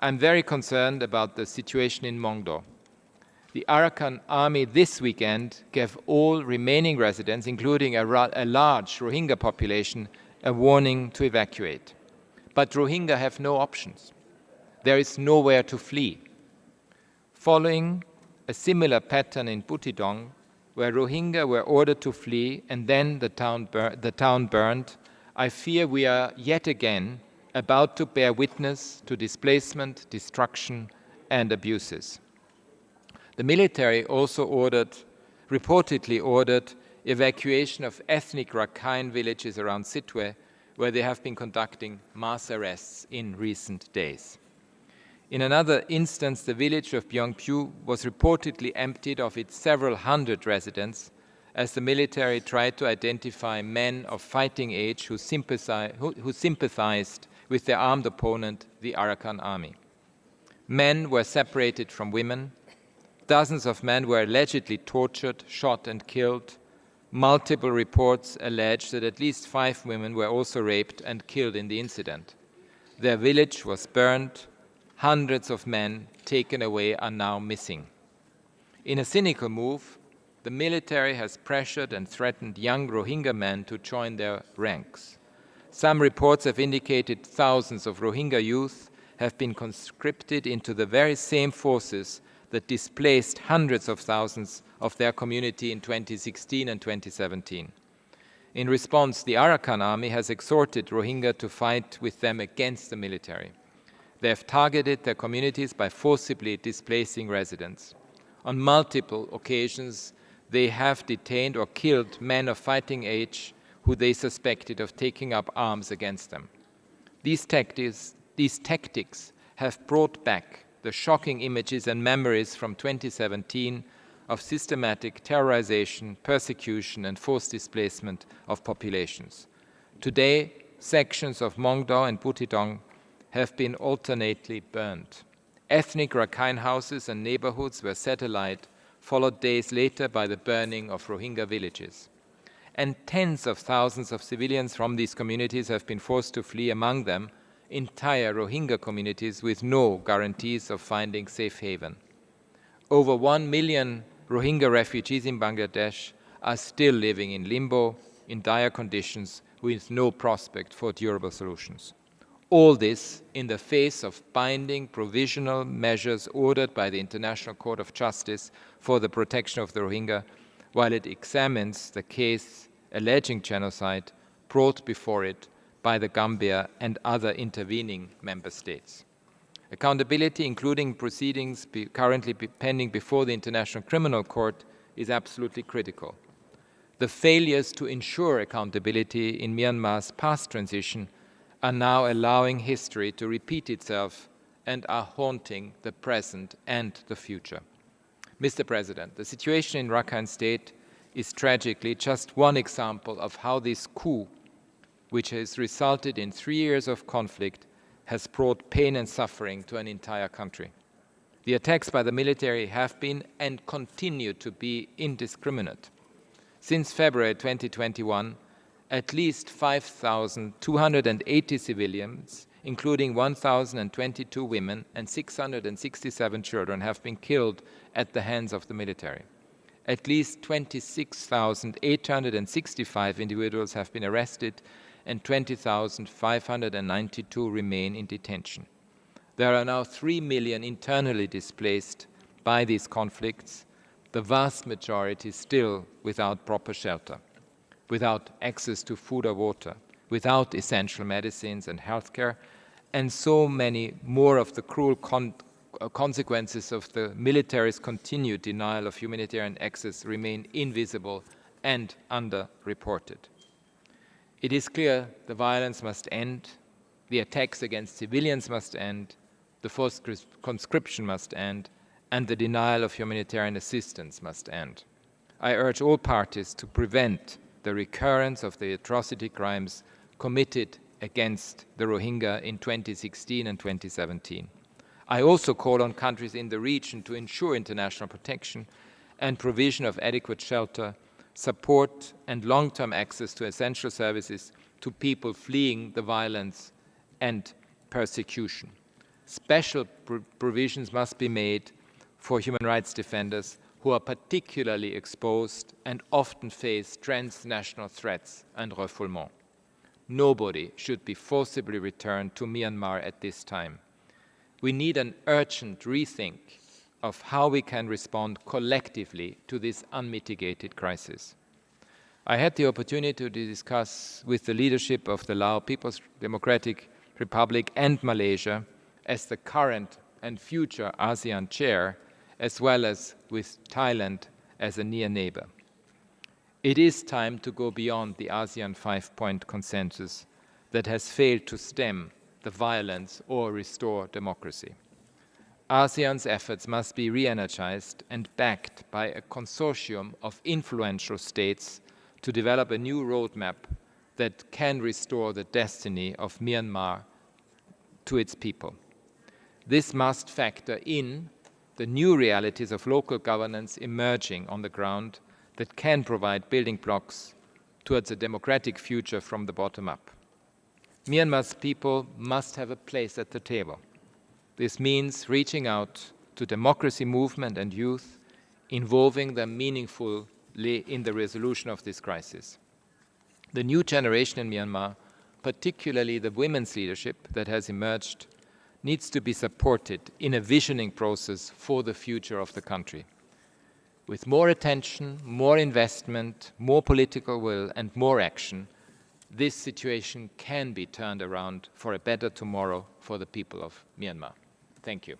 I'm very concerned about the situation in Mongdo. The Arakan army this weekend gave all remaining residents, including a large Rohingya population, a warning to evacuate. But Rohingya have no options. There is nowhere to flee. Following a similar pattern in Butidong, where Rohingya were ordered to flee and then the town burned, I fear we are yet again about to bear witness to displacement, destruction, and abuses. The military also reportedly ordered evacuation of ethnic Rakhine villages around Sitwe, where they have been conducting mass arrests in recent days. In another instance, the village of Byongpyu was reportedly emptied of its several hundred residents as the military tried to identify men of fighting age who sympathized with their armed opponent, the Arakan army. Men were separated from women. Dozens of men were allegedly tortured, shot, and killed. Multiple reports allege that at least 5 women were also raped and killed in the incident. Their village was burned. Hundreds of men taken away are now missing. In a cynical move, the military has pressured and threatened young Rohingya men to join their ranks. Some reports have indicated thousands of Rohingya youth have been conscripted into the very same forces that displaced hundreds of thousands of their community in 2016 and 2017. In response, the Arakan army has exhorted Rohingya to fight with them against the military. They have targeted their communities by forcibly displacing residents. On multiple occasions, they have detained or killed men of fighting age who they suspected of taking up arms against them. These tactics have brought back the shocking images and memories from 2017 of systematic terrorization, persecution, and forced displacement of populations. Today, sections of Mongdo and Butidong have been alternately burned. Ethnic Rakhine houses and neighborhoods were set alight, followed days later by the burning of Rohingya villages. And tens of thousands of civilians from these communities have been forced to flee, among them entire Rohingya communities with no guarantees of finding safe haven. Over 1 million Rohingya refugees in Bangladesh are still living in limbo, in dire conditions, with no prospect for durable solutions. All this in the face of binding provisional measures ordered by the International Court of Justice for the protection of the Rohingya, while it examines the case alleging genocide brought before it by the Gambia and other intervening member states. Accountability, including proceedings currently pending before the International Criminal Court, is absolutely critical. The failures to ensure accountability in Myanmar's past transition are now allowing history to repeat itself and are haunting the present and the future. Mr. President, the situation in Rakhine State is tragically just one example of how this coup, which has resulted in 3 years of conflict, has brought pain and suffering to an entire country. The attacks by the military have been and continue to be indiscriminate. Since February 2021, at least 5,280 civilians, including 1,022 women and 667 children, have been killed at the hands of the military. At least 26,865 individuals have been arrested and 20,592 remain in detention. There are now 3 million internally displaced by these conflicts, the vast majority still without proper shelter, without access to food or water, without essential medicines and healthcare, and so many more of the cruel consequences of the military's continued denial of humanitarian access remain invisible and underreported. It is clear the violence must end, the attacks against civilians must end, the forced conscription must end, and the denial of humanitarian assistance must end. I urge all parties to prevent the recurrence of the atrocity crimes committed against the Rohingya in 2016 and 2017. I also call on countries in the region to ensure international protection and provision of adequate shelter, support and long-term access to essential services to people fleeing the violence and persecution. Special provisions must be made for human rights defenders who are particularly exposed and often face transnational threats and refoulement. Nobody should be forcibly returned to Myanmar at this time. We need an urgent rethink of how we can respond collectively to this unmitigated crisis. I had the opportunity to discuss with the leadership of the Lao People's Democratic Republic and Malaysia as the current and future ASEAN chair, as well as with Thailand as a near neighbor. It is time to go beyond the ASEAN 5-point consensus that has failed to stem the violence or restore democracy. ASEAN's efforts must be re-energized and backed by a consortium of influential states to develop a new roadmap that can restore the destiny of Myanmar to its people. This must factor in the new realities of local governance emerging on the ground that can provide building blocks towards a democratic future from the bottom up. Myanmar's people must have a place at the table. This means reaching out to democracy movement and youth, involving them meaningfully in the resolution of this crisis. The new generation in Myanmar, particularly the women's leadership that has emerged, needs to be supported in a visioning process for the future of the country. With more attention, more investment, more political will, and more action, this situation can be turned around for a better tomorrow for the people of Myanmar. Thank you.